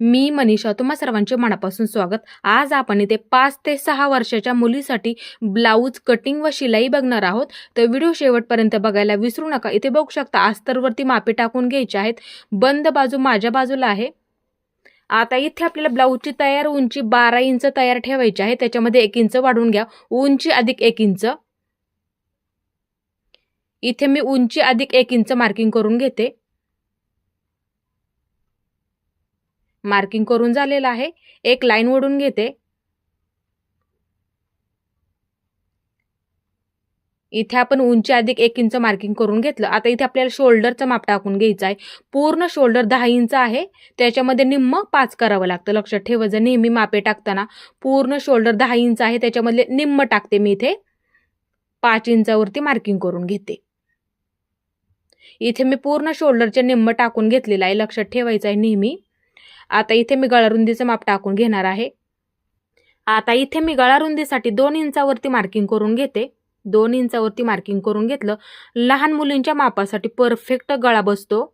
मी मनीषा, तुम्हा सर्वांचे मनापासून स्वागत. आज आपण इथे 5 ते 6 वर्षाच्या मुलीसाठी ब्लाऊज कटिंग व शिलाई बघणार आहोत. तर व्हिडिओ शेवटपर्यंत बघायला विसरू नका. इथे बघू शकता अस्तरवरती मापे टाकून घ्यायचे आहेत. बंद बाजू माझ्या बाजूला आहे. आता इथे आपल्याला ब्लाऊजची तयार उंची 12 इंच तयार ठेवायची आहे. त्याच्यामध्ये 1 इंच वाढवून घ्या. उंची अधिक 1 इंच. इथे मी उंची अधिक 1 इंच मार्किंग करून घेते. मार्किंग करून झालेलं आहे. एक लाईन ओढून घेते. इथे आपण उंची अधिक 1 इंच मार्किंग करून घेतलं. आता इथे आपल्याला शोल्डरचं माप टाकून घ्यायचं आहे. पूर्ण शोल्डर 10 इंच आहे. त्याच्यामध्ये निम्म 5 करावं लागतं. लक्षात ठेवायचं, नेहमी मापे टाकताना पूर्ण शोल्डर 10 इंच आहे, त्याच्यामधले निम्म टाकते मी. इथे 5 इंचावरती मार्किंग करून घेते. इथे मी पूर्ण शोल्डरचे निम्म टाकून घेतलेलं आहे. लक्षात ठेवायचं आहे नेहमी. आता इथे मी गळारुंदीचं माप टाकून घेणार आहे. आता इथे मी गळारुंदीसाठी 2 इंचावरती मार्किंग करून घेते. 2 इंचावरती मार्किंग करून घेतलं. लहान मुलींच्या मापासाठी परफेक्ट गळा बसतो.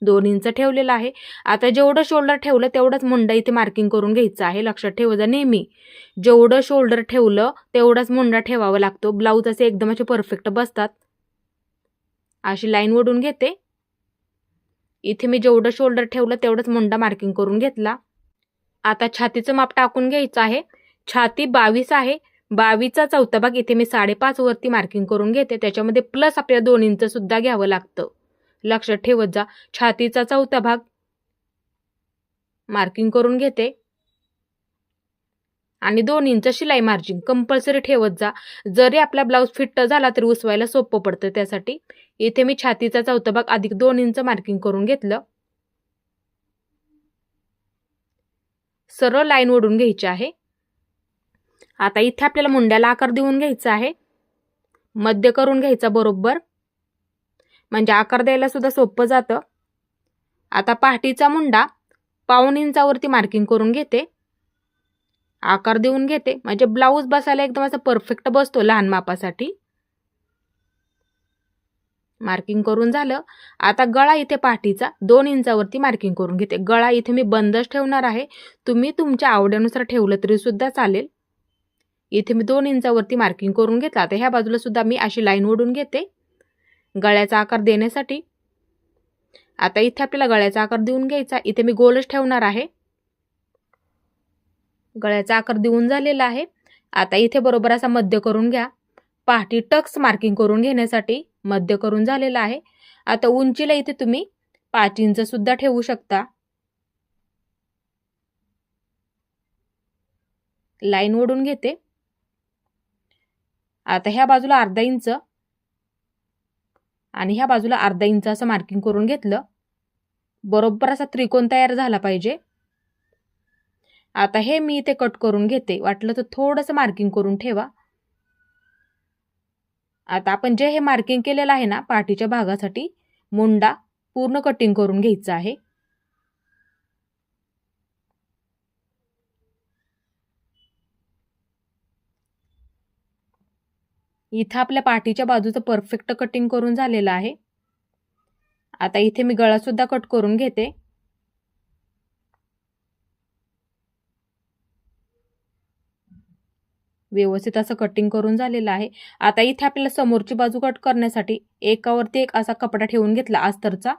2 इंच ठेवलेला आहे. आता जेवढं शोल्डर ठेवलं तेवढंच मुंडा इथे मार्किंग करून घ्यायचं आहे. लक्षात ठेवायचं नेहमी, जेवढं शोल्डर ठेवलं तेवढाच मुंडा ठेवावा लागतो. ब्लाऊज असे एकदम असे परफेक्ट बसतात. अशी लाईन ओढून घेते. इथे मी जेवढं शोल्डर ठेवलं तेवढंच मुंडा मार्किंग करून घेतला. आता छातीचं माप टाकून घ्यायचं आहे. छाती 22 आहे. 22चा चौथा भाग इथे मी 5.5 वरती मार्किंग करून घेते. त्याच्यामध्ये प्लस आपल्याला 2 इंच सुद्धा घ्यावं लागतं. लक्षात ठेवत जा. छातीचा चौथा भाग मार्किंग करून घेते आणि 2 इंच शिलाई मार्जिन कंपल्सरी ठेवत जा. जरी आपला ब्लाऊज फिट झाला तरी उसवायला सोपं पडतं. त्यासाठी इथे मी छातीचा चौथा भाग अधिक 2 इंच मार्किंग करून घेतलं. सरळ लाईन ओढून घ्यायची आहे. आता इथे आपल्याला मुंड्याला आकार देऊन घ्यायचा आहे. मध्य करून घ्यायचा बरोबर, म्हणजे आकार द्यायला सुद्धा सोपं जातं. आता पाठीचा मुंडा 1.5 इंचावरती मार्किंग करून घेते. आकार देऊन घेते, म्हणजे ब्लाऊज बसायला एकदम असं परफेक्ट बसतो लहान मापासाठी. मार्किंग करून झालं. आता गळा इथे पाठीचा 2 इंचावरती मार्किंग करून घेते. गळा इथे मी बंदच ठेवणार आहे. तुम्ही तुमच्या आवडीनुसार ठेवलं तरी सुद्धा चालेल. इथे मी 2 इंचावरती मार्किंग करून घेतला. आता ह्या बाजूला सुद्धा मी अशी लाईन ओढून घेते गळ्याचा आकार देण्यासाठी. आता इथे आपल्याला गळ्याचा आकार देऊन घ्यायचा. इथे मी गोलच ठेवणार आहे. गळ्याचा आकार देऊन झालेला आहे. आता इथे बरोबर असा मध्य करून घ्या. पाठी टक्स मार्किंग करून घेण्यासाठी मध्य करून झालेला आहे. आता उंचीला इथे तुम्ही 5 इंच सुद्धा ठेवू शकता. लाईन ओढून घेते. आता ह्या बाजूला अर्धा इंच आणि ह्या बाजूला अर्धा इंच असं मार्किंग करून घेतलं. बरोबर असा त्रिकोण तयार झाला पाहिजे. आता हे मी इथे कट करून घेते. वाटलं तर थोडंसं मार्किंग करून ठेवा. आता आपण जे हे मार्किंग केलेलं आहे ना पाठीच्या भागासाठी, मुंडा पूर्ण कटिंग करून घ्यायचा आहे. इथं आपल्या पाठीच्या बाजूचं परफेक्ट कटिंग करून झालेलं आहे. आता इथे मी गळा सुद्धा कट करून घेते. व्यवस्थित असं कटिंग करून झालेलं आहे. आता इथे आपल्याला समोरची बाजू कट करण्यासाठी एकावरती एक असा कपडा ठेवून घेतला अस्तरचा.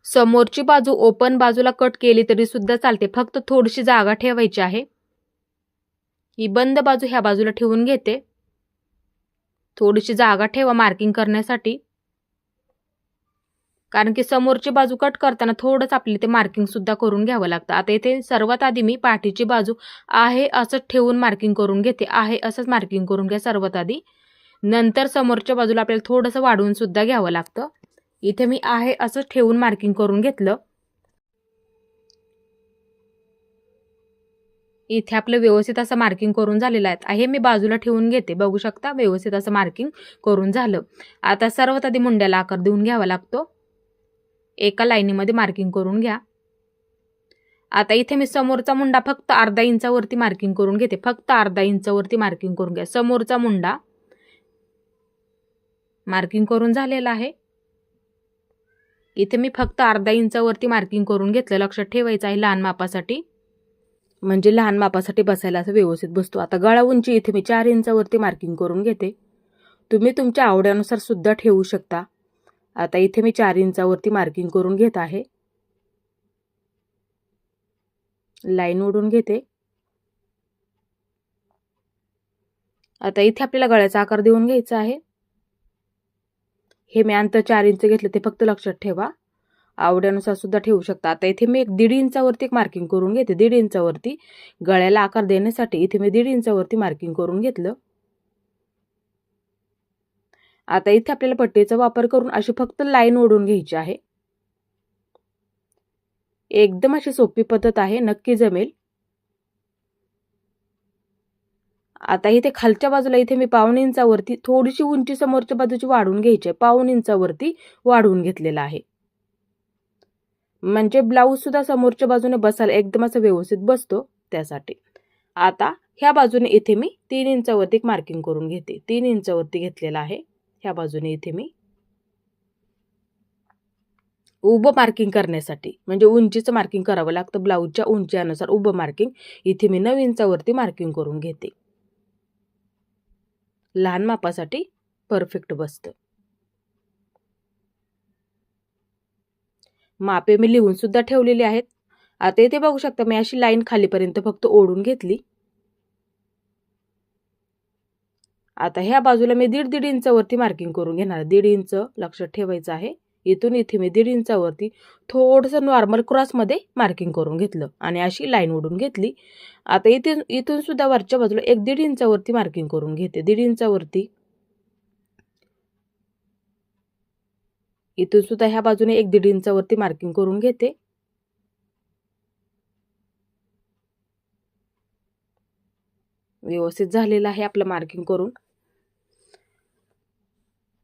समोरची बाजू ओपन बाजूला कट केली तरी सुद्धा चालते, फक्त थोडीशी जागा ठेवायची आहे. ही बंद बाजू ह्या बाजूला ठेवून घेते. थोडीशी जागा ठेवा मार्किंग करण्यासाठी, कारण की समोरची बाजू कट करताना थोडंच आपल्याला ते मार्किंग सुद्धा करून घ्यावं लागतं. आता इथे सर्वात आधी मी पाठीची बाजू आहे असं ठेवून मार्किंग करून घेते. आहे असंच मार्किंग करून घ्या सर्वात आधी. नंतर समोरच्या बाजूला आपल्याला थोडंसं वाढवून सुद्धा घ्यावं लागतं. इथे मी आहे असं ठेवून मार्किंग करून घेतलं. इथे आपलं व्यवस्थित असं मार्किंग करून झालेलं आहे. हे मी बाजूला ठेवून घेते. बघू शकता व्यवस्थित असं मार्किंग करून झालं. आता सर्वात आधी मुंड्याला आकार देऊन घ्यावा लागतो. एका लाईनीमध्ये मार्किंग करून घ्या. आता इथे मी समोरचा मुंडा फक्त अर्धा इंचावरती मार्किंग करून घेते. फक्त अर्धा इंचावरती मार्किंग करून घ्या. समोरचा मुंडा मार्किंग करून झालेला आहे. इथे मी फक्त अर्धा इंचावरती मार्किंग करून घेतलं. लक्षात ठेवायचं आहे लहान मापासाठी, म्हणजे लहान मापासाठी बसायला असं व्यवस्थित बसतो. आता गळा उंची इथे मी 4 इंचावरती मार्किंग करून घेते. तुम्ही तुमच्या आवडीनुसार सुद्धा ठेवू शकता. आता इथे मी 4 इंचावरती मार्किंग करून घेत आहे. लाईन ओढून घेते. आता इथे आपल्याला गळ्याचा आकार देऊन घ्यायचा आहे. हे मी अंतर 4 इंच घेतलं ते फक्त लक्षात ठेवा. आवडीनुसार सुद्धा ठेवू शकता. आता इथे मी 1.5 इंचावरती एक मार्किंग करून घेते. 1.5 इंचावरती गळ्याला आकार देण्यासाठी इथे मी 1.5 इंचावरती मार्किंग करून घेतलं. आता इथे आपल्याला पट्टीचा वापर करून अशी फक्त लाईन ओढून घ्यायची आहे. एकदम अशी सोपी पद्धत आहे, नक्की जमेल. आता इथे खालच्या बाजूला इथे मी 1.5 इंचावरती थोडीशी उंची समोरच्या बाजूची वाढवून घ्यायची आहे. 1.5 इंचावरती वाढवून घेतलेला आहे, म्हणजे ब्लाऊज सुद्धा समोरच्या बाजूने बसायला एकदम असं व्यवस्थित बसतो त्यासाठी. आता ह्या बाजूने इथे मी 3 इंचावरती एक मार्किंग करून घेते. 3 इंचावरती घेतलेला आहे. ह्या बाजूने इथे मी उभं मार्किंग करण्यासाठी, म्हणजे उंचीचं मार्किंग करावं लागतं ब्लाऊजच्या उंचीनुसार. उभं मार्किंग इथे मी 9 इंचावरती मार्किंग करून घेते. लहान मापासाठी परफेक्ट बसतं. मापे मी लिहून सुद्धा ठेवलेली आहेत. आता इथे बघू शकता मी अशी लाईन खालीपर्यंत फक्त ओढून घेतली. आता ह्या बाजूला मी 1.5 इंचावरती मार्किंग करून घेणार. 1.5 इंच लक्षात ठेवायचं आहे. इथून इथे मी 1.5 इंचावरती थोडंसं नॉर्मल क्रॉसमध्ये मार्किंग करून घेतलं आणि अशी लाईन ओढून घेतली. आता इथून सुद्धा वरच्या बाजूला 1.5 इंचावरती मार्किंग करून घेते. 1.5 इंचावरती इथून सुद्धा ह्या बाजूने 1.5 इंचावरती मार्किंग करून घेते. व्यवस्थित झालेलं आहे आपलं मार्किंग करून.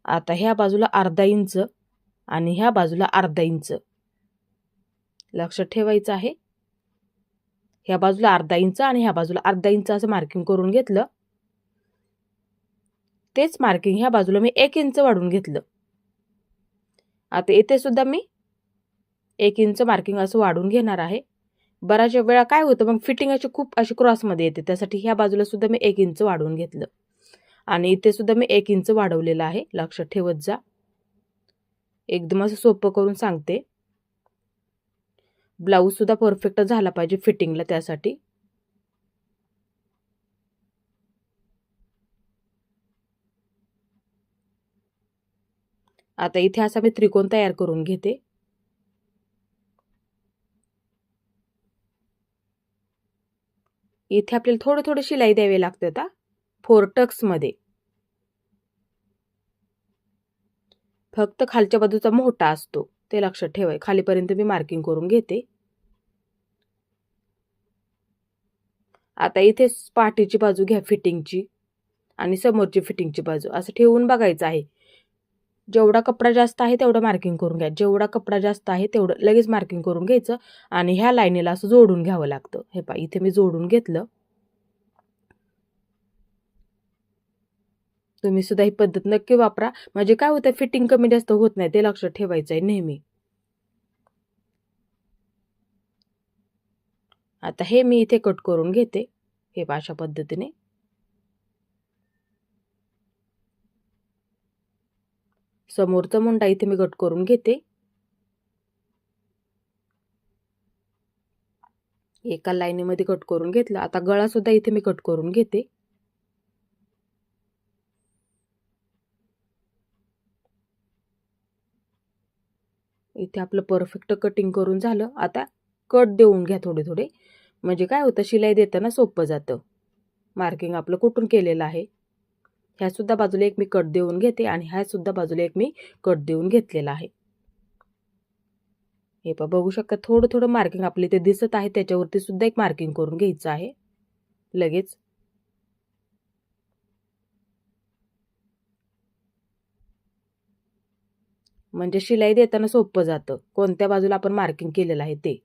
आता ह्या बाजूला अर्धा इंच आणि ह्या बाजूला अर्धा इंच लक्षात ठेवायचं आहे. ह्या बाजूला अर्धा इंच आणि ह्या बाजूला अर्धा इंच असं मार्किंग करून घेतलं. तेच मार्किंग ह्या बाजूला मी 1 इंच वाढवून घेतलं. आता इथे सुद्धा मी 1 इंच मार्किंग असं वाढवून घेणार आहे. बऱ्याच वेळा काय होतं मग फिटिंग खूप अशी क्रॉसमध्ये येते, त्यासाठी ह्या बाजूला सुद्धा मी 1 इंच वाढवून घेतलं आणि इथे सुद्धा मी 1 इंच वाढवलेलं आहे. लक्षात ठेवत जा. एकदम असं सोपं करून सांगते. ब्लाऊज सुद्धा परफेक्ट झाला पाहिजे फिटिंगला, त्यासाठी. आता इथे असा मी त्रिकोण तयार करून घेते. इथे आपल्याला थोडं थोडं शिलाई द्यावी लागते. आता 4 टक्समध्ये फक्त खालच्या बाजूचा मोठा असतो, ते लक्षात ठेवाय. खालीपर्यंत मी मार्किंग करून घेते. आता इथे पाठीची बाजू घ्या फिटिंगची आणि समोरची फिटिंगची बाजू असं ठेवून बघायचं आहे. जेवढा कपडा जास्त आहे तेवढं मार्किंग करून घ्या. जेवढा कपडा जास्त आहे तेवढं लगेच मार्किंग करून घ्यायचं आणि ह्या लाईनीला असं जोडून घ्यावं लागतं. हे पहा, इथे मी जोडून घेतलं. तुम्ही सुद्धा ही पद्धत नक्की वापरा, म्हणजे काय होतं फिटिंग कमी जास्त होत नाही, ते लक्षात ठेवायचं आहे नेहमी. आता हे मी इथे कट करून घेते. हे अशा पद्धतीने समोरचा मुंडा इथे मी कट करून घेते. एका लाईनीमध्ये कट करून घेतला. आता गळा सुद्धा इथे मी कट करून घेते. इथे आपलं परफेक्ट कटिंग करून झालं. आता कट देऊन घ्या थोडे थोडे, म्हणजे काय होतं शिलाई देताना सोपं जातं. मार्किंग आपलं कुठून केलेलं आहे. ह्या सुद्धा बाजूला एक मी कट देऊन घेते आणि ह्या सुद्धा बाजूला एक मी कट देऊन घेतलेला आहे. हे पहा, बघू शकता थोडं थोडं मार्किंग आपले ते दिसत आहे, त्याच्यावरती सुद्धा एक मार्किंग करून घ्यायचं आहे लगेच. म्हणजे शिलाई देताना सोपं जातं, कोणत्या बाजूला आपण मार्किंग केलेलं आहे ते.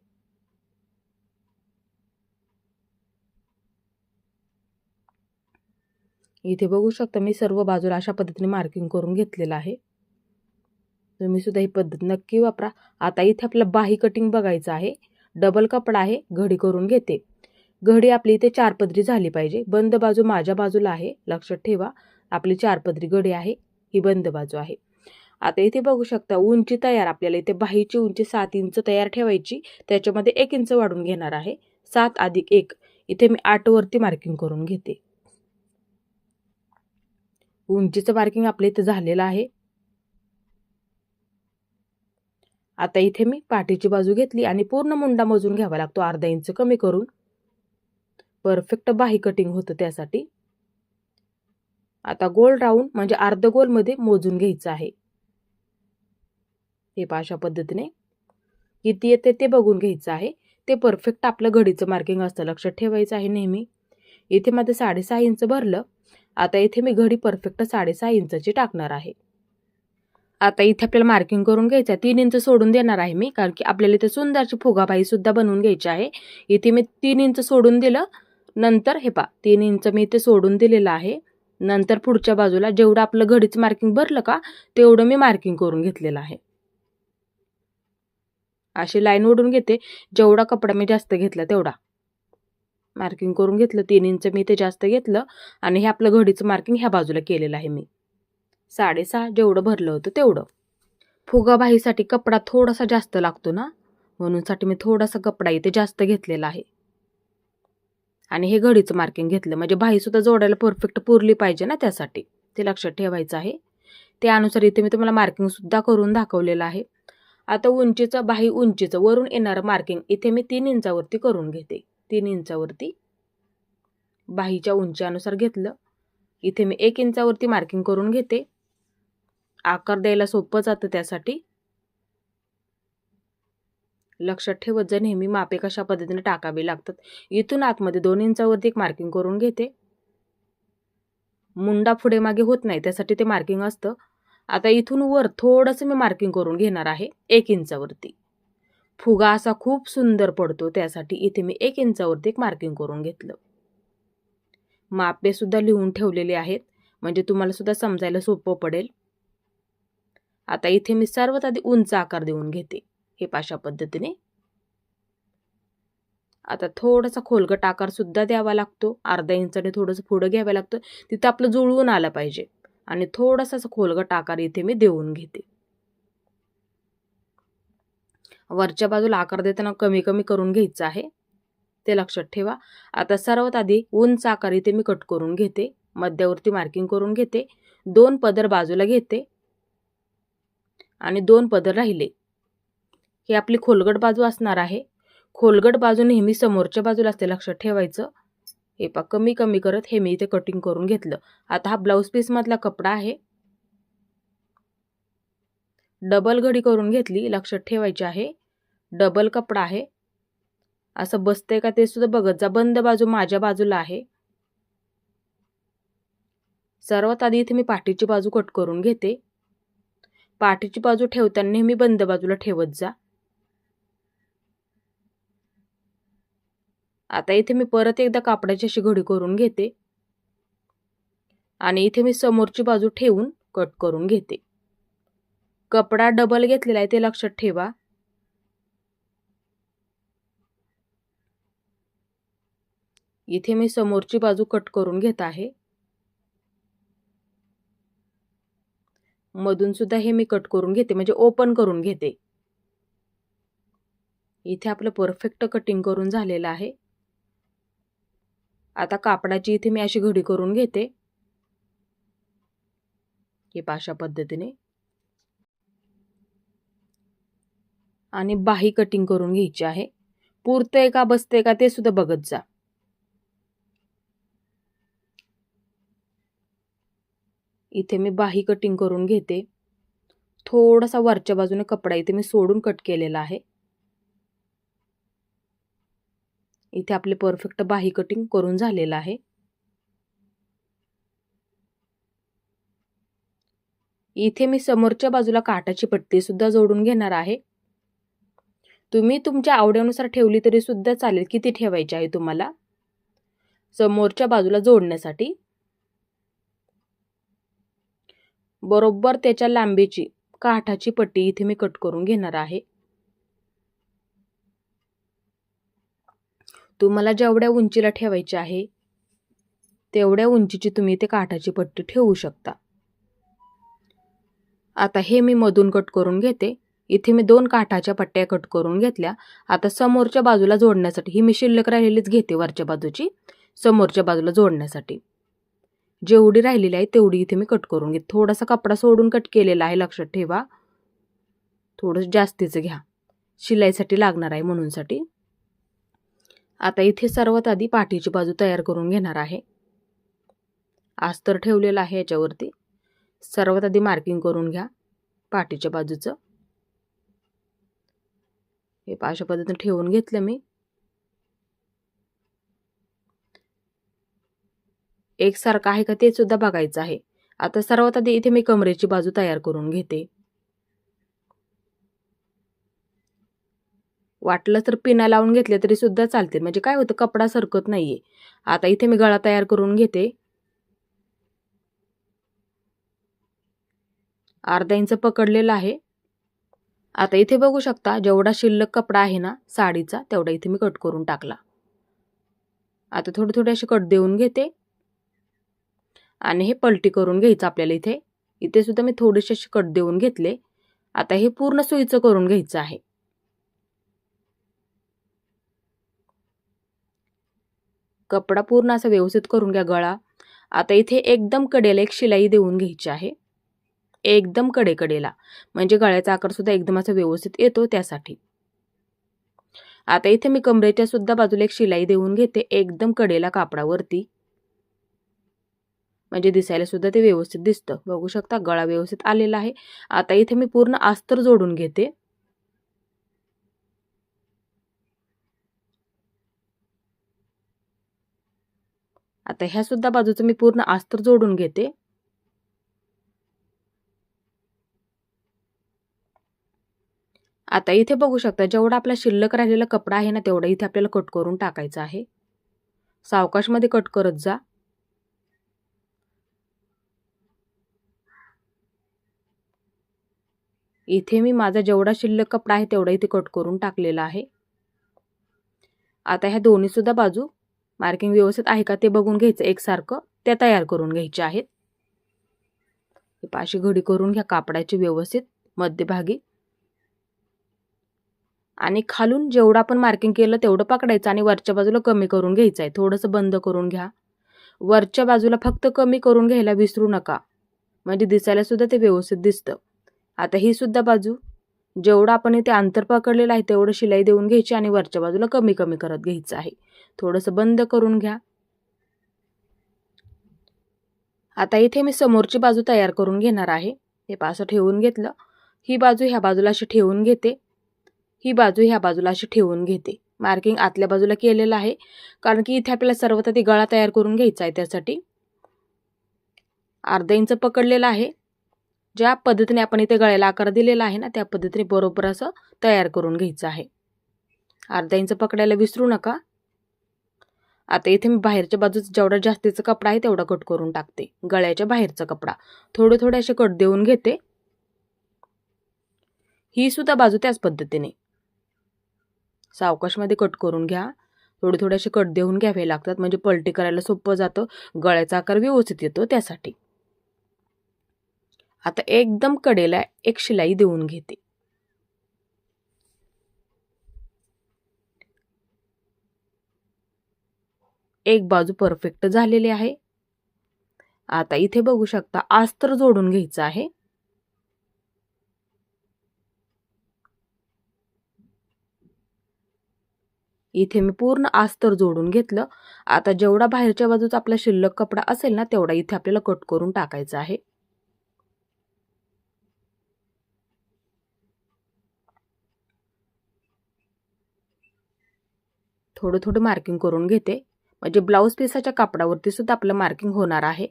इथे बघू शकता मी सर्व बाजूला अशा पद्धतीने मार्किंग करून घेतलेलं आहे. तुम्ही सुद्धा ही पद्धत नक्की वापरा. आता इथे आपलं बाही कटिंग बघायचं आहे. डबल कपडा आहे, घडी करून घेते. घडी आपली इथे 4 पदरी झाली पाहिजे. बंद बाजू माझ्या बाजूला आहे, लक्षात ठेवा. आपली 4 पदरी घडी आहे, ही बंद बाजू आहे. आता इथे बघू शकता उंची तयार. आपल्याला इथे बाहीची उंची 7 इंच तयार ठेवायची. त्याच्यामध्ये 1 इंच वाढून घेणार आहे. 7 + 1 इथे मी 8 वरती मार्किंग करून घेते. उंचीचं मार्किंग आपल्या इथे झालेलं आहे. आता इथे मी पाठीची बाजू घेतली आणि पूर्ण मुंडा मोजून घ्यावा लागतो, अर्धा इंच कमी करून. परफेक्ट बाही कटिंग होतं त्यासाठी. आता गोल राऊंड म्हणजे अर्ध गोल मध्ये मोजून घ्यायचं आहे. हे अशा पद्धतीने किती येते ते बघून घ्यायचं आहे. ते परफेक्ट आपलं घडीचं मार्किंग असतं, लक्षात ठेवायचं आहे नेहमी. इथे माझं 6.5 इंच भरलं. आता इथे मी घडी परफेक्ट 6.5 इंचाची टाकणार आहे. आता इथे आपल्याला मार्किंग करून घ्यायचं आहे. 3 इंच सोडून देणार आहे मी, कारण की आपल्याला इथे सुंदरची फुगाबाई सुद्धा बनवून घ्यायची आहे. इथे मी 3 इंच सोडून दिलं. नंतर हे 3 इंच मी इथे सोडून दिलेलं आहे. नंतर पुढच्या बाजूला जेवढं आपलं घडीचं मार्किंग भरलं का तेवढं मी मार्किंग करून घेतलेलं आहे. अशी लाईन ओढून घेते. जेवढा कपडा मी जास्त घेतला तेवढा मार्किंग करून घेतलं. 3 इंच मी इथे जास्त घेतलं आणि हे आपलं घडीचं मार्किंग ह्या बाजूला केलेलं आहे मी. 6.5 जेवढं भरलं होतं तेवढं. फुगाबाईसाठी कपडा थोडासा जास्त लागतो ना, म्हणूनसाठी मी थोडासा कपडा इथे जास्त घेतलेला आहे. आणि हे घडीचं मार्किंग घेतलं म्हणजे बाही सुद्धा जोडायला परफेक्ट पुरली पाहिजे ना, त्यासाठी ते लक्षात ठेवायचं आहे. त्यानुसार इथे मी तुम्हाला मार्किंग सुद्धा करून दाखवलेलं आहे. आता उंचीचं बाही उंचीचं वरून येणारं मार्किंग इथे मी 3 इंचावरती करून घेते. 3 इंचावरती बाहीच्या उंचीनुसार घेतलं. इथे मी 1 इंचावरती मार्किंग करून घेते. आकार द्यायला सोपं जातं त्यासाठी. लक्षात ठेवत जा नेहमी मापे कशा पद्धतीने टाकावे लागतात. इथून आतमध्ये 2 इंचावरती एक मार्किंग करून घेते. मुंडा पुढे मागे होत नाही त्यासाठी ते मार्किंग असतं. आता इथून वर थोडंसं मी मार्किंग करून घेणार आहे 1 इंचावरती. फुगा असा खूप सुंदर पडतो त्यासाठी इथे मी 1 इंचावरती एक मार्किंग करून घेतलं. मापे सुद्धा लिहून ठेवलेले आहेत म्हणजे तुम्हाला सुद्धा समजायला सोपं पडेल. आता इथे मी सर्वात आधी उंच आकार देऊन घेते, हे अशा पद्धतीने. आता थोडासा खोलगट आकार सुद्धा द्यावा लागतो. अर्धा इंचाने थोडंसं पुढं घ्यावं लागतं. तिथं आपलं जुळवून आलं पाहिजे आणि थोडासा खोलगट आकार इथे मी देऊन घेते. वरच्या बाजूला आकार देताना कमी कमी करून घ्यायचं आहे, ते लक्षात ठेवा. आता सर्वात आधी उंच आकार इथे मी कट करून घेते. मध्यावरती मार्किंग करून घेते. 2 पदर बाजूला घेते आणि 2 पदर राहिले. ही आपली खोलगट बाजू असणार आहे. खोलगट बाजू नेहमी समोरच्या बाजूला असते, लक्षात ठेवायचं. हे कमी कमी करत हे मी इथे कटिंग करून घेतलं. आता हा ब्लाऊज पीस मधला कपडा आहे. डबल घडी करून घेतली, लक्षात ठेवायची आहे. डबल कपडा आहे. असं बसतंय का ते सुद्धा बघत जा. बंद बाजू माझ्या बाजूला आहे. सर्वात आधी इथे मी पाठीची बाजू कट करून घेते. पाठीची बाजू ठेवताना नेहमी बंद बाजूला ठेवत जा. आता इथे मी परत एकदा कापडाची अशी घडी करून घेते आणि इथे मी समोरची बाजू ठेवून कट करून घेते. कपडा डबल घेतलेला आहे ते लक्षात ठेवा. इथे मी समोरची बाजू कट करून घेत आहे. मधून सुद्धा हे मी कट करून घेते म्हणजे ओपन करून घेते. इथे आपलं परफेक्ट कटिंग करून झालेलं आहे. आता कापडाची इथे मी अशी घडी करून घेते, हे अशा पद्धतीने. आणि बाही कटिंग करून घ्यायची आहे. पुरतंय का बसतंय का ते सुद्धा बघत जा. इथे मी बाही कटिंग करून घेते. थोडासा वरच्या बाजूने कपडा इथे मी सोडून कट केलेला आहे. इथे आपले परफेक्ट बाही कटिंग करून झालेलं आहे. इथे मी समोरच्या बाजूला काटाची पट्टी सुद्धा जोडून घेणार आहे. तुम्ही तुमच्या आवडीनुसार ठेवली तरी सुद्धा चालेल. किती ठेवायची आहे तुम्हाला समोरच्या बाजूला जोडण्यासाठी. बरोबर त्याच्या लांबीची काठाची पट्टी इथे मी कट करून घेणार आहे. तुम्हाला जेवढ्या उंचीला ठेवायची आहे तेवढ्या उंचीची तुम्ही इथे काठाची पट्टी ठेवू शकता. आता हे मी मधून कट करून घेते. इथे मी 2 काठाच्या पट्ट्या कट करून घेतल्या. आता समोरच्या बाजूला जोडण्यासाठी ही मी शिल्लक राहिलेलीच घेते, वरच्या बाजूची समोरच्या बाजूला जोडण्यासाठी जेवढी राहिलेली आहे तेवढी इथे मी कट करून घेते. थोडासा कपडा सोडून कट केलेला आहे, लक्षात ठेवा. थोडं जास्तीचं घ्या, शिलाईसाठी लागणार आहे म्हणूनसाठी. आता इथे सर्वात आधी पाठीची बाजू तयार करून घेणार आहे. अस्तर ठेवलेलं आहे याच्यावरती. सर्वात आधी मार्किंग करून घ्या पाठीच्या बाजूचं. हे अशा पद्धतीने ठेवून घेतलं मी. एकसारखं आहे का ते सुद्धा बघायचं आहे. आता सर्वात आधी इथे मी कमरेची बाजू तयार करून घेते. वाटलं तर पिना लावून घेतले तरी सुद्धा चालतील, म्हणजे काय होतं, कपडा सरकत नाहीये. आता इथे मी गळा तयार करून घेते. अर्धा इंच पकडलेला आहे. आता इथे बघू शकता जेवढा शिल्लक कपडा आहे ना साडीचा तेवढा इथे मी कट करून टाकला. आता थोडे असे कट देऊन घेते आणि हे पलटी करून घ्यायचं आपल्याला. इथे सुद्धा मी थोडेसे असे कट देऊन घेतले. आता हे पूर्ण सुईचं करून घ्यायचं आहे. कपडा पूर्ण असा व्यवस्थित करून घ्या गळा. आता इथे एकदम कडेला एक शिलाई देऊन घ्यायची आहे, एकदम कडेला, म्हणजे गळ्याचा आकार सुद्धा एकदम असा व्यवस्थित येतो त्यासाठी. आता इथे मी कमरेच्या सुद्धा बाजूला एक शिलाई देऊन घेते एकदम कडेला कापडावरती, म्हणजे दिसायला सुद्धा ते व्यवस्थित दिसतं. बघू शकता गळा व्यवस्थित आलेला आहे. आता इथे मी पूर्ण अस्तर जोडून घेते. आता ह्या सुद्धा बाजूचं मी पूर्ण अस्तर जोडून घेते. आता इथे बघू शकता जेवढा आपला शिल्लक राहिलेला कपडा आहे ना तेवढा इथे आपल्याला कट करून टाकायचा आहे. सावकाशमध्ये कट करत जा. इथे मी माझा जेवढा शिल्लक कपडा आहे तेवढा इथे कट करून टाकलेला आहे. आता ह्या दोन्ही सुद्धा बाजू मार्किंग व्यवस्थित आहे का ते बघून घ्यायचं एकसारखं, त्या तयार करून घ्यायच्या आहेत. अशी घडी करून घ्या कापडाची व्यवस्थित मध्यभागी, आणि खालून जेवढं आपण मार्किंग केलं तेवढं पकडायचं आणि वरच्या बाजूला कमी करून घ्यायचं आहे. थोडंसं बंद करून घ्या. वरच्या बाजूला फक्त कमी करून घ्यायला विसरू नका, म्हणजे दिसायला सुद्धा ते व्यवस्थित दिसतं. आता ही सुद्धा बाजू जेवढं आपण इथे अंतर पकडलेलं आहे तेवढं शिलाई देऊन घ्यायची आणि वरच्या बाजूला कमी करत घ्यायचं आहे. थोडंसं बंद करून घ्या. आता इथे मी समोरची बाजू तयार करून घेणार आहे. हे असं ठेवून घेतलं. ही बाजू ह्या बाजूला अशी ठेवून घेते, ही बाजू ह्या बाजूला अशी ठेवून घेते. मार्किंग आतल्या बाजूला केलेलं आहे कारण की इथे आपल्याला सर्वात आधी गळा तयार करून घ्यायचा आहे. त्यासाठी अर्धा इंच पकडलेला आहे. ज्या पद्धतीने आपण इथे गळ्याला आकार दिलेला आहे ना त्या पद्धतीने बरोबर असं तयार करून घ्यायचं आहे. अर्धा इंच पकडायला विसरू नका. आता इथे मी बाहेरच्या बाजूचा जेवढा जास्तीचा कपडा आहे तेवढा कट करून टाकते. गळ्याच्या बाहेरचा कपडा थोडे असे कट देऊन घेते. ही सुद्धा बाजू त्याच पद्धतीने सावकाशमध्ये कट करून घ्या. थोडे असे कट देऊन घ्यावे लागतात, म्हणजे पलटी करायला सोपं जातं, गळ्याचा आकार व्यवस्थित येतो त्यासाठी. आता एकदम कडेला एक शिलाई देऊन घेते. एक बाजू परफेक्ट झालेली आहे. आता इथे बघू शकता अस्तर जोडून घ्यायचं आहे. इथे मी पूर्ण अस्तर जोडून घेतलं. आता जेवढा बाहेरच्या बाजूचा आपला शिल्लक कपडा असेल ना तेवढा इथे आपल्याला कट करून टाकायचा आहे. थोडं मार्किंग करून घेते, म्हणजे ब्लाउज पीसाच्या कापडावरती सुद्धा आपलं मार्किंग होणार आहे.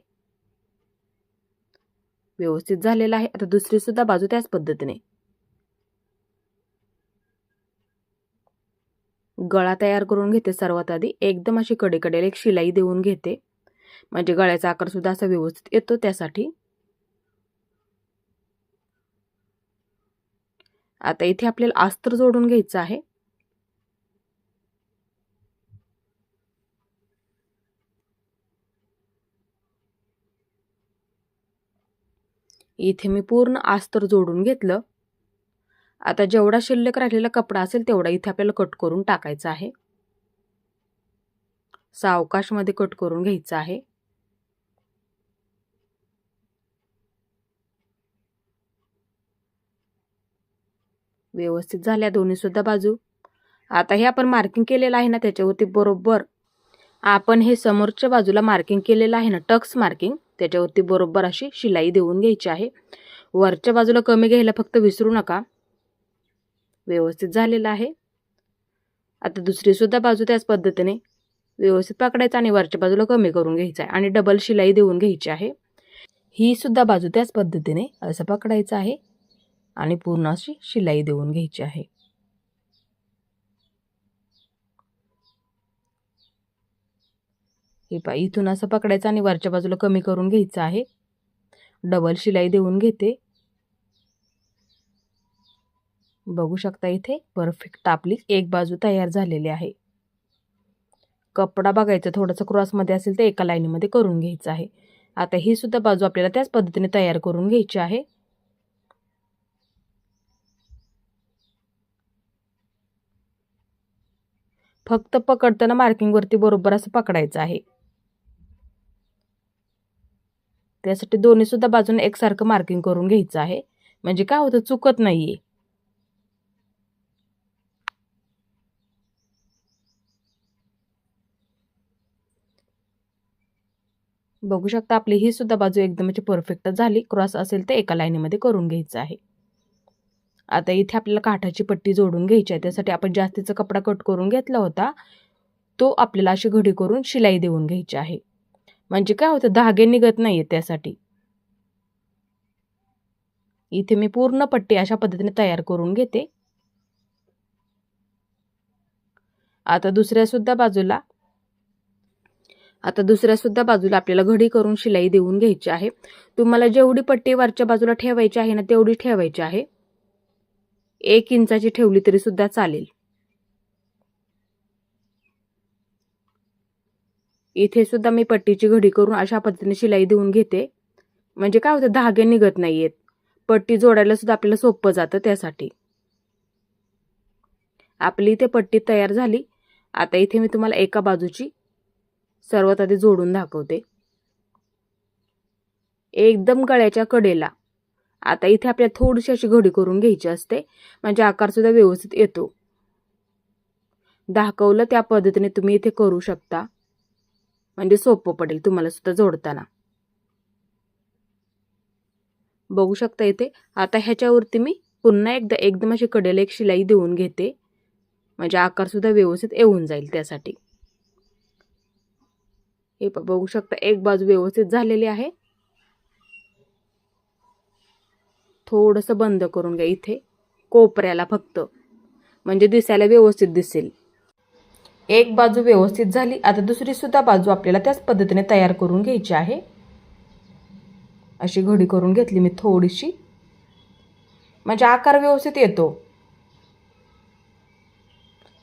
व्यवस्थित झालेला आहे. आता दुसरी सुद्धा बाजू त्याच पद्धतीने गळा तयार करून घेते. सर्वात आधी एकदम अशी कडेला एक शिलाई देऊन घेते, म्हणजे गळ्याचा आकार सुद्धा असा व्यवस्थित येतो त्यासाठी. आता इथे आपल्याला अस्तर जोडून घ्यायचं आहे. इथे मी पूर्ण अस्तर जोडून घेतलं. आता जेवढा शिल्लक राहिलेला कपडा असेल तेवढा इथे आपल्याला कट करून टाकायचा आहे. सावकाशमध्ये कट करून घ्यायचा आहे. व्यवस्थित झाल्या दोन्ही सुद्धा बाजू. आता हे आपण मार्किंग केलेलं आहे ना, त्याच्यावरती बरोबर आपण हे समोरच्या बाजूला मार्किंग केलेलं आहे ना, टक्स मार्किंग, त्याच्यावरती बरोबर अशी शिलाई देऊन घ्यायची आहे. वरच्या बाजूला कमी घ्यायला फक्त विसरू नका. व्यवस्थित झालेलं आहे. आता दुसरी सुद्धा बाजू त्याच पद्धतीने व्यवस्थित पकडायचं आणि वरच्या बाजूला कमी करून घ्यायचं आहे आणि डबल शिलाई देऊन घ्यायची आहे. ही सुद्धा बाजू त्याच पद्धतीने असं पकडायचं आहे आणि पूर्ण अशी शिलाई देऊन घ्यायची आहे. हे पहा, इथून असं पकडायचं आणि वरच्या बाजूला कमी करून घ्यायचं आहे. डबल शिलाई देऊन घेते. बघू शकता इथे परफेक्ट आपली एक बाजू तयार झालेली आहे. कपडा बघायचा, थोडंसं क्रॉसमध्ये असेल तर एका लाईनीमध्ये करून घ्यायचं आहे. आता ही सुद्धा बाजू आपल्याला त्याच पद्धतीने तयार करून घ्यायची आहे. फक्त पकडताना मार्किंगवरती बरोबर असं पकडायचं आहे. त्यासाठी दोन्ही सुद्धा बाजूने एकसारखं मार्किंग करून घ्यायचं आहे, म्हणजे काय होतं, चुकत नाहीये. बघू शकता आपली ही सुद्धा बाजू एकदम परफेक्ट झाली. क्रॉस असेल तर एका लाईनीमध्ये करून घ्यायचं आहे. आता इथे आपल्याला काठाची पट्टी जोडून घ्यायची आहे. त्यासाठी आपण जास्तीचा कपडा कट करून घेतला होता, तो आपल्याला अशी घडी करून शिलाई देऊन घ्यायची आहे, म्हणजे काय होतं, धागे निघत नाहीये. त्यासाठी इथे मी पूर्ण पट्टी अशा पद्धतीने तयार करून घेते. आता दुसऱ्या सुद्धा बाजूला आपल्याला घडी करून शिलाई देऊन घ्यायची आहे. तुम्हाला जेवढी पट्टी वरच्या बाजूला ठेवायची आहे ना, तेवढी ठेवायची आहे. 1 इंचाची ठेवली तरी सुद्धा चालेल. इथे सुद्धा मी पट्टीची घडी करून अशा पद्धतीने शिलाई देऊन घेते, म्हणजे काय होतं, धागे निघत नाहीयेत. पट्टी जोडायला सुद्धा आपल्याला सोपं जातं. त्यासाठी आपली इथे पट्टी तयार झाली. आता इथे मी तुम्हाला एका बाजूची सर्वात आधी जोडून दाखवते, एकदम गळ्याच्या कडेला. आता इथे आपल्याला थोडीशी अशी घडी करून घ्यायची असते, म्हणजे आकार सुद्धा व्यवस्थित येतो. दाखवलं त्या पद्धतीने तुम्ही इथे करू शकता, म्हणजे सोपं पडेल तुम्हाला सुद्धा जोडताना. बघू शकता इथे. आता ह्याच्यावरती मी पुन्हा एकदा एकदम अशी कडेला एक शिलाई देऊन घेते, म्हणजे आकार सुद्धा व्यवस्थित येऊन जाईल. त्यासाठी हे बघू शकता एक बाजू व्यवस्थित झालेली आहे. थोडंसं बंद करून घ्या इथे कोपऱ्याला फक्त, म्हणजे दिसायला व्यवस्थित दिसेल. एक बाजू व्यवस्थित झाली. आता दुसरी सुद्धा बाजू आपल्याला त्याच पद्धतीने तयार करून घ्यायची आहे. अशी घडी करून घेतली मी थोडीशी, म्हणजे आकार व्यवस्थित येतो.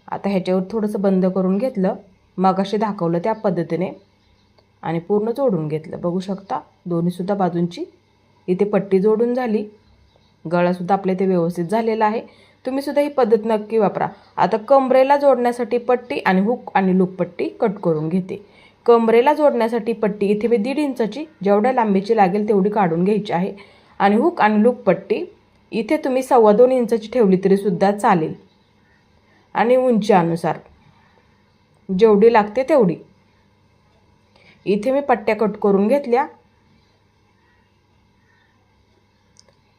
आता ह्याच्यावर थोडंसं बंद करून घेतलं, मगाशी दाखवलं त्या पद्धतीने, आणि पूर्ण जोडून घेतलं. बघू शकता दोन्ही सुद्धा बाजूंची इथे पट्टी जोडून झाली. गळा सुद्धा आपल्या इथे व्यवस्थित झालेला आहे. तुम्ही सुद्धा ही पद्धत नक्की वापरा. आता कमरेला जोडण्यासाठी पट्टी आणि हुक आणि लूप पट्टी कट करून घेते. कमरेला जोडण्यासाठी पट्टी इथे मी 1.5 इंचाची जेवढ्या लांबीची लागेल तेवढी काढून घ्यायची आहे, आणि हुक आणि लूप पट्टी इथे तुम्ही 2.25 इंचाची ठेवली तरी सुद्धा चालेल, आणि उंची अनुसार जेवढी लागते तेवढी. इथे मी पट्ट्या कट करून घेतल्या.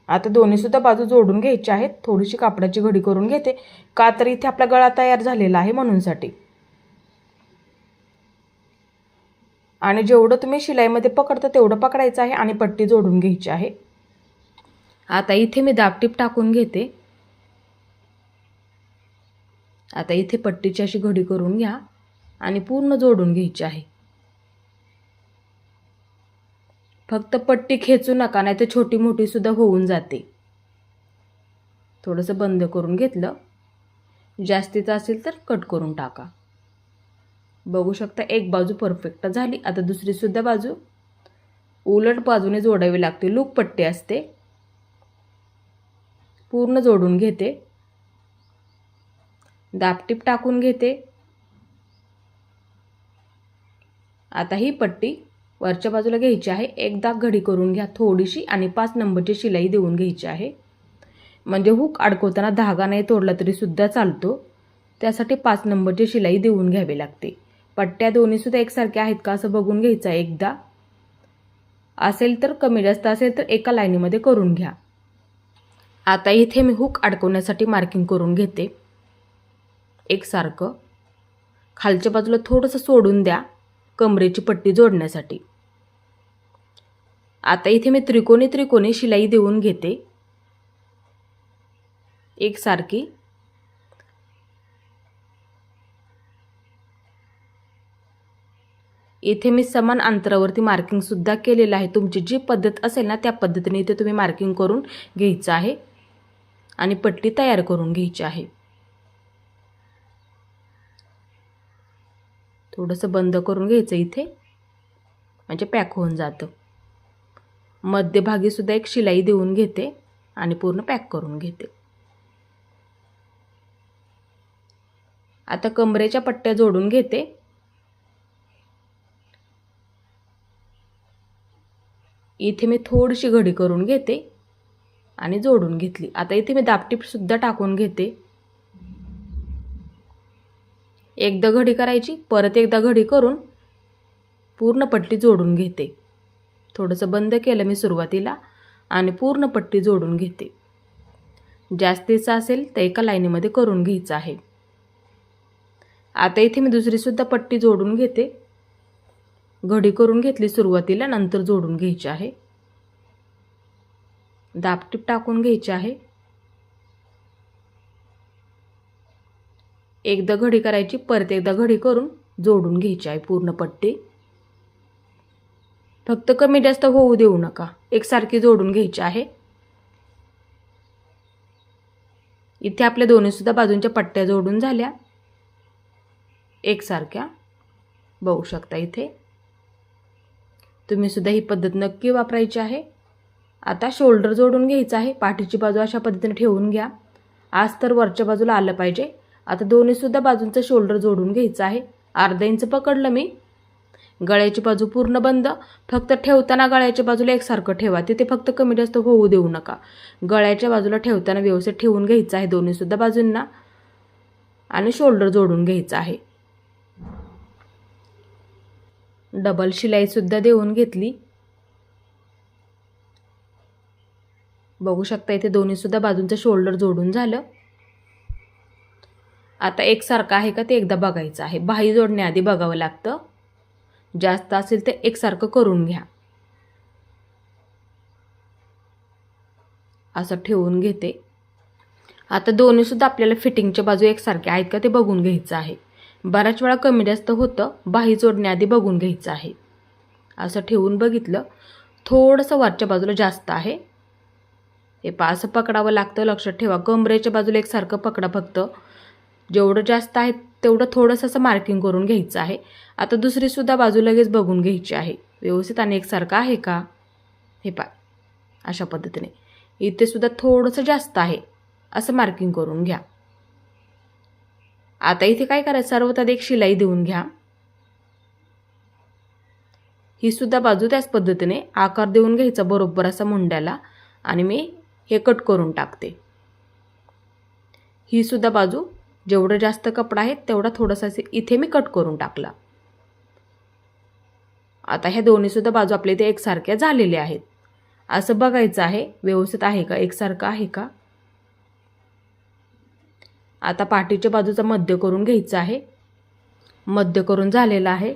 आता दोन्ही सुद्धा बाजू जोडून घ्यायच्या आहेत. थोडीशी कापडाची घडी करून घेते, का तर इथे आपला गळा तयार झालेला आहे म्हणूनसाठी. आणि जेवढं तुम्ही शिलाईमध्ये पकडता तेवढं पकडायचं आहे आणि पट्टी जोडून घ्यायची आहे. आता इथे मी दाबटीप टाकून घेते. आता इथे पट्टीची अशी घडी करून घ्या आणि पूर्ण जोडून घ्यायची आहे. फक्त पट्टी खेचू नका, नाही तर छोटी मोठी सुद्धा होऊन जाते. थोडंसं बंद करून घेतलं. जास्तीचं असेल तर कट करून टाका. बघू शकता एक बाजू परफेक्ट झाली. आता दुसरी सुद्धा बाजू उलट बाजूने जोडावी लागते. लूप पट्टी असते. पूर्ण जोडून घेते. दाबटीप टाकून घेते. आता ही पट्टी वरच्या बाजूला घ्यायची आहे. एकदा घडी करून घ्या थोडीशी आणि 5 नंबरची शिलाई देऊन घ्यायची आहे. म्हणजे हुक अडकवताना धागा नाही तोडला तरी सुद्धा चालतो. त्यासाठी 5 नंबरची शिलाई देऊन घ्यावी लागते. पट्ट्या दोन्ही सुद्धा एकसारख्या आहेत का असं बघून घ्यायचं आहे एकदा. असेल तर कमी जास्त असेल तर एका लाईनीमध्ये करून घ्या. आता इथे मी हुक अडकवण्यासाठी मार्किंग करून घेते. एकसारखं खालच्या बाजूला थोडंसं सोडून द्या कमरेची पट्टी जोडण्यासाठी. आता इथे मी त्रिकोणी शिलाई देऊन घेते एकसारखी. इथे मी समान अंतरावरती मार्किंग सुद्धा केलेलं आहे. तुमची जी पद्धत असेल ना त्या पद्धतीने इथे तुम्ही मार्किंग करून घ्यायचं आहे आणि पट्टी तयार करून घ्यायची आहे. थोडंसं बंद करून घ्यायचं इथे म्हणजे पॅक होऊन जातं. मध्यभागी सुद्धा एक शिलाई देऊन घेते आणि पूर्ण पॅक करून घेते. आता कमरेच्या पट्ट्या जोडून घेते. इथे मी थोडीशी घडी करून घेते आणि जोडून घेतली. आता इथे मी दाबटीप सुद्धा टाकून घेते. एकदा घडी करायची, परत एकदा घडी करून पूर्ण पट्टी जोडून घेते. थोडंसं बंद केलं मी सुरुवातीला आणि पूर्ण पट्टी जोडून घेते. जास्तीचं असेल तर एका लाईनीमध्ये करून घ्यायचं आहे. आता इथे मी दुसरी सुद्धा पट्टी जोडून घेते. घडी करून घेतली सुरुवातीला, नंतर जोडून घ्यायची आहे. दाबटीप टाकून घ्यायची आहे. एकदा घडी करायची, परत एकदा घडी करून जोडून घ्यायची आहे पूर्ण पट्टी. फक्त कमी जास्त होऊ देऊ नका, एकसारखी जोडून घ्यायची आहे. इथे आपल्या दोन्ही सुद्धा बाजूंच्या पट्ट्या जोडून झाल्या एकसारख्या. बघू शकता इथे. तुम्ही सुद्धा ही पद्धत नक्की वापरायची आहे. आता शोल्डर जोडून घ्यायचा आहे. पाठीची बाजू अशा पद्धतीने ठेवून घ्या. आज तर वरच्या बाजूला आलं पाहिजे. आता दोन्ही सुद्धा बाजूंचं शोल्डर जोडून घ्यायचं आहे. अर्धा इंच पकडलं मी. गळ्याची बाजू पूर्ण बंद. फक्त ठेवताना गळ्याच्या बाजूला एकसारखं ठेवा. तिथे फक्त कमी जास्त होऊ देऊ नका. गळ्याच्या बाजूला ठेवताना व्यवस्थित ठेवून घ्यायचं आहे दोन्ही सुद्धा बाजूंना आणि शोल्डर जोडून घ्यायचं आहे. डबल शिलाई सुद्धा देऊन घेतली. बघू शकता इथे दोन्ही सुद्धा बाजूंचं शोल्डर जोडून झालं. आता एकसारखं आहे का ते एकदा बघायचं आहे. बाही जोडण्याआधी बघावं लागतं. जास्त असेल तर एकसारखं करून घ्या. असं ठेवून घेते. आता दोन्ही सुद्धा आपल्याला फिटिंगच्या बाजू एकसारख्या आहेत का ते बघून घ्यायचं आहे. बऱ्याच वेळा कमी जास्त होतं. बाही जोडण्याआधी बघून घ्यायचं आहे. असं ठेवून बघितलं. थोडंसं वरच्या बाजूला जास्त आहे. हे असं पकडावं लागतं. लक्षात ठेवा कमरेच्या बाजूला एकसारखं पकडा. फक्त जेवढं जास्त आहे तेवढं थोडंसं असं मार्किंग करून घ्यायचं आहे. आता दुसरी सुद्धा बाजू लगेच बघून घ्यायची आहे व्यवस्थित आणि एकसारखं आहे का. हे पहा अशा पद्धतीने. इथे सुद्धा थोडंसं जास्त आहे असं मार्किंग करून घ्या. आता इथे काय करायचं, सर्वात एक शिलाई देऊन घ्या. ही सुद्धा बाजू त्याच पद्धतीने आकार देऊन घ्यायचा बरोबर असा मुंड्याला आणि मी हे कट करून टाकते. ही सुद्धा बाजू जेवढं जास्त कपडा आहे तेवढा थोडासा इथे मी कट करून टाकला. आता ह्या दोन्ही सुद्धा बाजू आपल्या इथे एकसारख्या झालेल्या आहेत. असं बघायचं आहे व्यवस्थित आहे का, एकसारखं आहे का. आता पाठीच्या बाजूचा मध्य करून घ्यायचा आहे. मध्य करून झालेला आहे.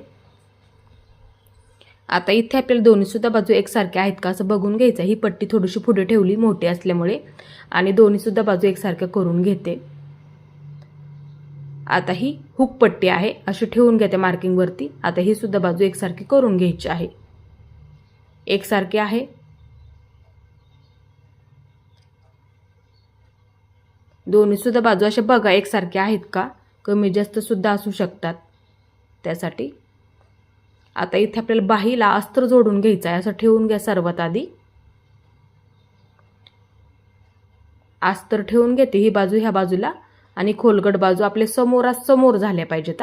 आता इथे आपल्याला दोन्ही सुद्धा बाजू एकसारख्या आहेत का असं बघून घ्यायचं. ही पट्टी थोडीशी पुढे ठेवली मोठी असल्यामुळे आणि दोन्ही सुद्धा बाजू एकसारख्या करून घेते. आता ही हुक पट्टी आहे अशी ठेवून घ्या त्या मार्किंगवरती. आता ही सुद्धा बाजू एकसारखी करून घ्यायची आहे. एकसारखी आहे. दोन्ही सुद्धा बाजू अशा बघा एकसारख्या आहेत का, कमी जास्त सुद्धा असू शकतात त्यासाठी. आता इथे आपल्याला बाहीला अस्तर जोडून घ्यायचं आहे. असं ठेवून घ्या सर्वात आधी. अस्तर ठेवून घेते ही बाजू ह्या बाजूला आणि खोलगट बाजू आपले समोरासमोर झाल्या पाहिजेत.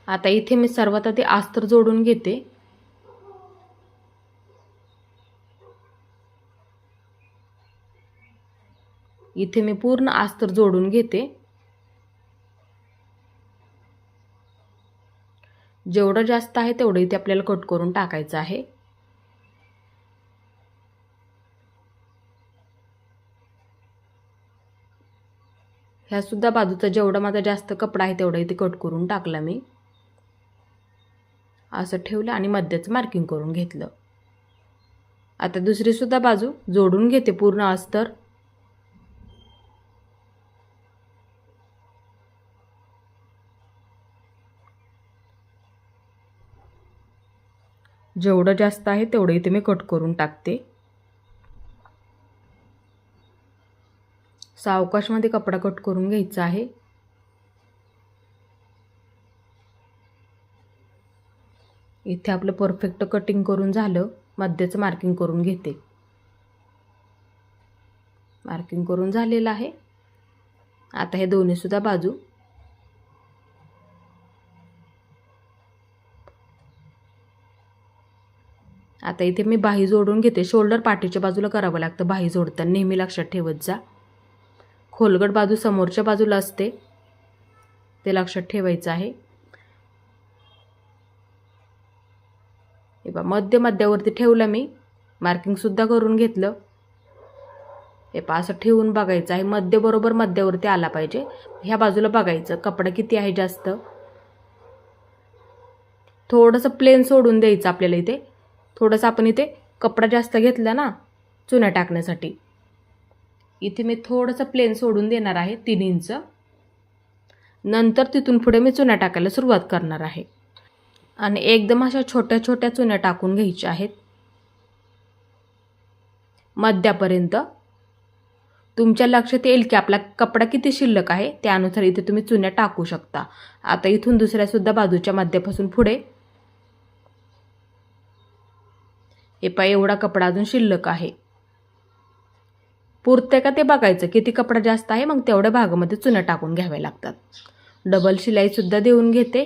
आता इथे मी सर्वात आधी अस्तर जोडून घेते. इथे मी पूर्ण अस्तर जोडून घेते. जेवढं जास्त आहे तेवढं इथे आपल्याला कट करून टाकायचं आहे. ह्या सुद्धा बाजूचा जेवढा माझा जास्त कपडा आहे तेवढा इथे कट करून टाकला मी. असं ठेवलं आणि मध्याचं मार्किंग करून घेतलं. आता दुसरी सुद्धा बाजू जोडून घेते पूर्ण अस्तर. जेवढं जास्त आहे तेवढं इथे मी कट करून टाकते. सावकाशमध्ये कपडा कट करून घ्यायचा आहे. इथे आपलं परफेक्ट कटिंग करून झालं. मध्याचं मार्किंग करून घेते. मार्किंग करून झालेलं आहे. आता हे दोन्ही सुद्धा बाजू आता इथे मी बाही जोडून घेते. शोल्डर पाठीच्या बाजूला करावं लागतं बाही जोडताना, नेहमी लक्षात ठेवत जा. खोलगट बाजू समोरच्या बाजूला असते, ते लक्षात ठेवायचं आहे. हे पहा मध्यावरती ठेवलं मी. मार्किंग सुद्धा करून घेतलं. हे पहा असं ठेवून बघायचं आहे. बरोबर मध्यावरती आला पाहिजे. ह्या बाजूला बघायचं कपडा किती आहे जास्त. थोडंसं प्लेन सोडून द्यायचं आपल्याला इथे. थोडंसं आपण इथे कपडा जास्त घेतला ना चुन्या टाकण्यासाठी. इथे मी थोडंसं प्लेन सोडून देणार आहे 3 इंच. नंतर तिथून पुढे मी चुन्या टाकायला सुरुवात करणार आहे. आणि एकदम अशा छोट्या छोट्या चुन्या टाकून घ्यायच्या आहेत मध्यापर्यंत. तुमच्या लक्षात येईल की आपला कपडा किती शिल्लक आहे, त्यानुसार इथे तुम्ही चुन्या टाकू शकता. आता इथून दुसऱ्या सुद्धा बाजूच्या मध्यापासून पुढे हे पहा एवढा कपडा अजून शिल्लक आहे. पुरते का ते बघायचं. किती कपडा जास्त आहे मग तेवढ्या भागामध्ये चुन्या टाकून घ्याव्या लागतात. डबल शिलाई सुद्धा देऊन घेते,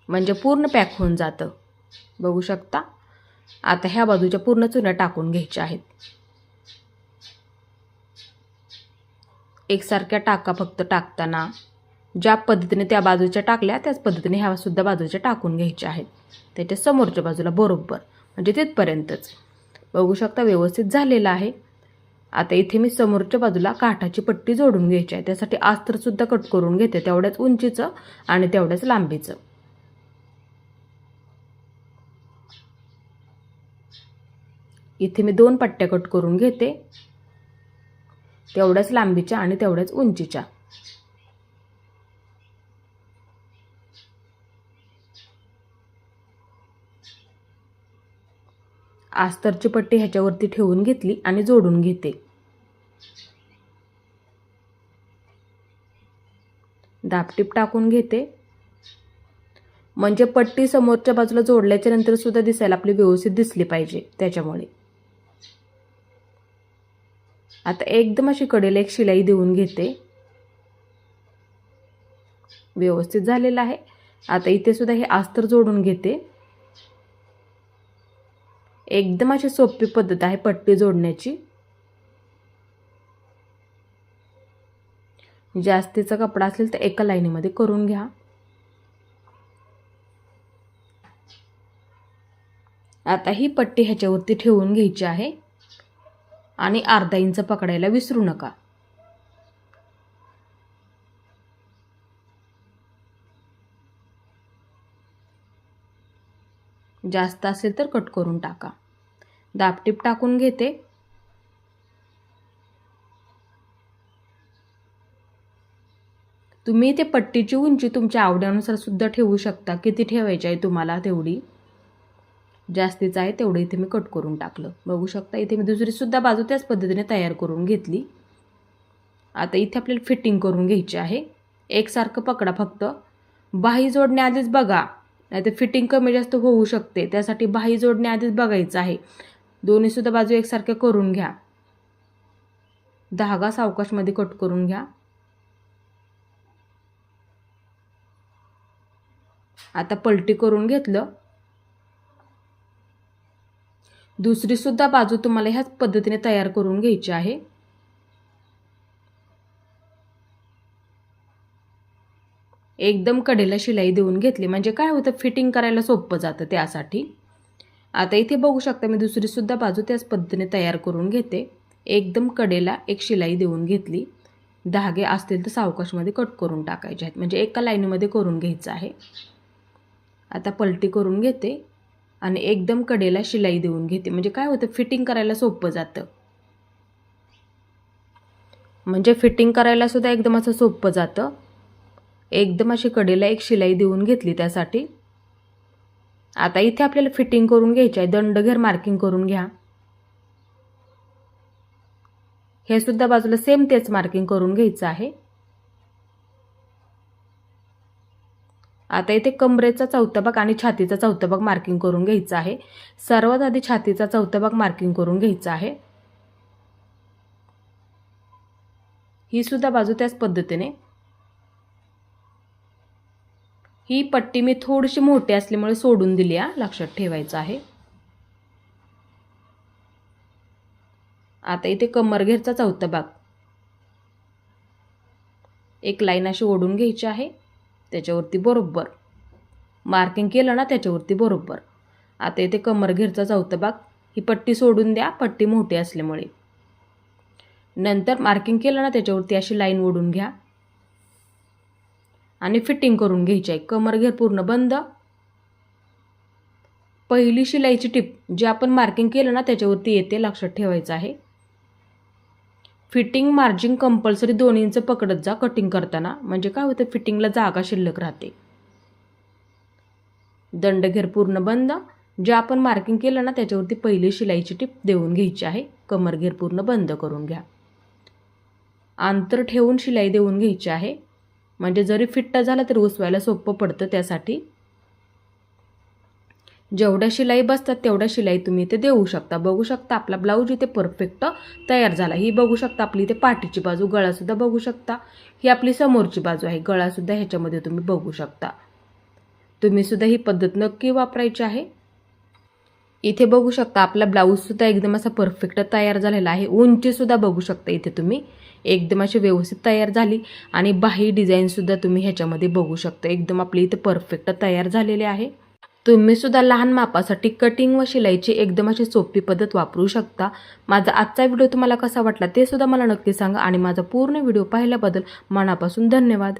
म्हणजे पूर्ण पॅक होऊन जातं. बघू शकता. आता ह्या बाजूच्या पूर्ण चुन्या टाकून घ्यायच्या आहेत. एकसारख्या टाका फक्त टाकताना. ज्या पद्धतीने त्या बाजूच्या टाकल्या त्याच पद्धतीने ह्या सुद्धा बाजूच्या टाकून घ्यायच्या आहेत. त्याच्या समोरच्या बाजूला बरोबर म्हणजे तिथपर्यंतच. बघू शकता व्यवस्थित झालेलं आहे. आता इथे मी समोरच्या बाजूला काठाची पट्टी जोडून घ्यायची आहे. त्यासाठी अस्तर सुद्धा कट करून घेते तेवढ्याच उंचीचं आणि तेवढ्याच लांबीचं. इथे मी 2 पट्ट्या कट करून घेते, तेवढ्याच लांबीच्या आणि तेवढ्याच उंचीच्या. अस्तरची पट्टी ह्याच्यावरती ठेवून घेतली आणि जोडून घेते. दाबटीप टाकून घेते, म्हणजे पट्टी समोरच्या बाजूला जोडल्याच्या नंतर सुद्धा दिसायला आपली व्यवस्थित दिसली पाहिजे त्याच्यामुळे. आता एकदम अशी कडेला एक शिलाई देऊन घेते. व्यवस्थित झालेलं आहे. आता इथे सुद्धा हे अस्तर जोडून घेते. एकदम अशी सोपी पद्धत आहे पट्टी जोडण्याची. जास्तीचा कपडा असेल तर एका लाईनीमध्ये करून घ्या. आता ही पट्टी ह्याच्यावरती ठेवून घ्यायची आहे आणि अर्धा इंच पकडायला विसरू नका. जास्त असेल तर कट करून टाका. दाबटीप टाकून घेते. तुम्ही ते पट्टीची उंची तुमच्या आवडीनुसार सुद्धा ठेवू शकता. किती ठेवायची आहे तुम्हाला तेवढी. जास्तीचं आहे तेवढं इथे मी कट करून टाकलं. बघू शकता इथे मी दुसरीसुद्धा बाजू त्याच पद्धतीने तयार करून घेतली. आता इथे आपल्याला फिटिंग करून घ्यायची आहे. एकसारखं पकडा, फक्त बाही जोडण्याआधीच बघा, नाही तर फिटिंग कमी जास्त होऊ शकते. त्यासाठी बाही जोडण्याआधीच बघायचं आहे. दोन्हीसुद्धा बाजू एकसारख्या करून घ्या. धागा सावकाशमध्ये कट करून घ्या. आता पलटी करून घेतलं. दुसरीसुद्धा बाजू तुम्हाला ह्याच पद्धतीने तयार करून घ्यायची आहे. एकदम कडेला शिलाई देऊन घेतली म्हणजे काय होतं, फिटिंग करायला सोपं जातं त्यासाठी. आता इथे बघू शकता मी दुसरीसुद्धा बाजू त्याच पद्धतीने तयार करून घेते. एकदम कडेला एक शिलाई देऊन घेतली. धागे असतील तर सावकाशमध्ये कट करून टाकायचे आहेत, म्हणजे एका लाईनीमध्ये करून घ्यायचं आहे. आता पलटी करून घेते आणि एकदम कडेला शिलाई देऊन घेते, म्हणजे काय होतं, फिटिंग करायला सोपं जातं. म्हणजे फिटिंग करायला सुद्धा एकदम असं सोपं जातं. एकदम अशी कडेला एक शिलाई देऊन घेतली त्यासाठी. आता इथे आपल्याला फिटिंग करून घ्यायची आहे. दंडघेर मार्किंग करून घ्या. हे सुद्धा बाजूला सेम तेच मार्किंग करून घ्यायचं आहे. आता इथे कमरेचा चौथा भाग आणि छातीचा चौथा भाग मार्किंग करून घ्यायचा आहे. सर्वात आधी छातीचा चौथा भाग मार्किंग करून घ्यायचा आहे. ही सुद्धा बाजू त्याच पद्धतीने. ही पट्टी मी थोडीशी मोठी असल्यामुळे सोडून दिली आहे, लक्षात ठेवायचं आहे. आता इथे कमरघेरचा चौथा भाग एक लाईन अशी ओढून घ्यायची आहे. त्याच्यावरती बरोबर मार्किंग केलं ना, त्याच्यावरती बरोबर. आता इथे कमरघेरचा चौथा भाग, ही पट्टी सोडून द्या, पट्टी मोठी असल्यामुळे. नंतर मार्किंग केलं ना, त्याच्यावरती अशी लाईन ओढून घ्या आणि फिटिंग करून घ्यायची आहे. कमरघेर पूर्ण बंद. पहिली शिलाईची टिप जी आपण मार्किंग केलं ना त्याच्यावरती येते, लक्षात ठेवायचं आहे. फिटिंग मार्जिन कंपल्सरी 2 इंच पकडत जा कटिंग करताना, म्हणजे काय होतं, फिटिंगला जागा शिल्लक राहते. दंडघेर पूर्ण बंद. जे आपण मार्किंग केलं ना त्याच्यावरती पहिली शिलाईची टिप देऊन घ्यायची आहे. कमरघेर पूर्ण बंद करून घ्या. अंतर ठेवून शिलाई देऊन घ्यायची आहे, म्हणजे जरी फिट्ट झाला तरी उसवायला सोपं पडतं. त्यासाठी जेवढ्या शिलाई बसतात तेवढ्या शिलाई तुम्ही इथे देऊ शकता. बघू शकता आपला ब्लाऊज इथे परफेक्ट तयार झाला. ही बघू शकता आपली इथे पाठीची बाजू, गळासुद्धा बघू शकता. ही आपली समोरची बाजू आहे. गळासुद्धा ह्याच्यामध्ये तुम्ही बघू शकता. तुम्ही सुद्धा ही पद्धत नक्की वापरायची आहे. इथे बघू शकता आपला ब्लाऊजसुद्धा एकदम असा परफेक्ट तयार झालेला आहे. उंचीसुद्धा बघू शकता इथे तुम्ही एकदम अशी व्यवस्थित तयार झाली. आणि बाही डिझाईनसुद्धा तुम्ही ह्याच्यामध्ये बघू शकता. एकदम आपली इथे परफेक्ट तयार झालेले आहे. तुम्ही सुद्धा लहान मापासाठी कटिंग व शिलाईची एकदम अशी सोपी पद्धत वापरू शकता. माझा आजचा व्हिडिओ तुम्हाला कसा वाटला ते सुद्धा मला नक्की सांगा. आणि माझा पूर्ण व्हिडिओ पाहिल्याबद्दल मनापासून धन्यवाद.